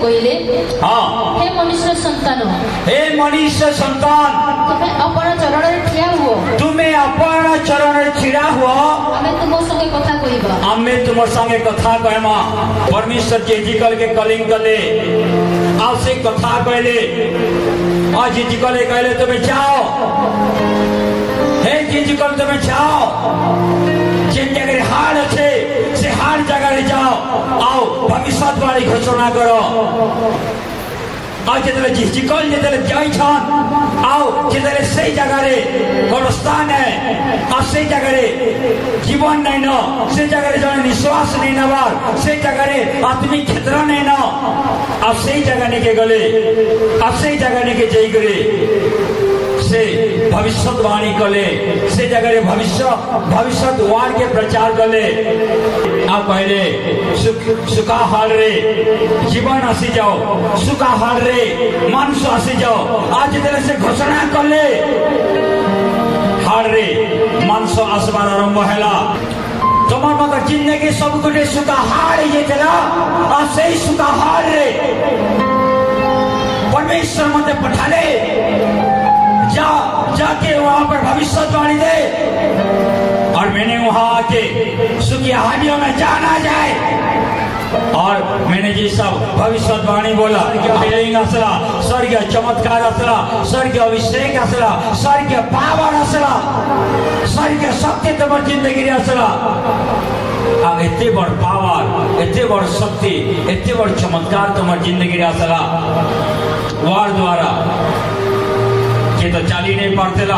कहले हाँ हे मनुष्य संतान तुम्हें अपना चरण रे ठिया हुओ तुम्हें अपना चरण रे छिड़ा हुओ हमें तुम संगे कथा कहिबा हमें तुम संगे कथा कहमा परमेश्वर के जिकल के कलिंग कले आपसे कथा कहले आज जिकल कहले तुम्हें जाओ हे जिकल तुम्हें जाओ जिन जगह हाड़ अच्छे से हाड़ जगह जाओ आओ भविष्यवाणी घोषणा करो आज जितने जिकल जितने जाई छन आओ जितने सही जगह रे कौन स्थान है और सही जगह रे जीवन नहीं नो से जगह रे जन निश्वास नहीं नवार से जगह रे आत्मिक क्षेत्र नहीं नो अब सही जगह नहीं के गले अब सही जगह नहीं के जई गले से भविष्यवाणी कले से जगह भविष्यवाणी के प्रचार कले आप पहले सुखा हाल रे जीवन आसी जाओ सुखा हाल रे मानुष आसी जाओ आज तरह से घोषणा कले हाल रे मानुष आसबार आरंभ हैला तुम्हार मत जिंदगी सब गोटे सुखा हाल ये चला और सही सुखा हाल रे परमेश्वर मत पठाले जाके वहां पर भविष्यवाणी दे और मैंने वहां आके सुखी हानियों में जाना जाए और मैंने जी सब भविष्यवाणी बोला हीलिंग असला स्वर्ग चमत्कार असला स्वर्ग अभिषेक असला स्वर्ग पावर असला स्वर्ग शक्ति तुम्हार जिंदगी असला एते बड़ पावर एते बड़ शक्ति एते बड़ चमत्कार तुम्हार जिंदगी असला वार द्वारा किए तो चली नहीं पारतेला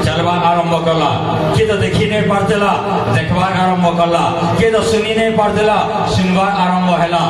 चलवा आरंभ कला किए तो देखी नहीं पारतेला देखवा आरंभ कला किए तो सुनी नहीं पारतेला सुनवा आरंभ हैला।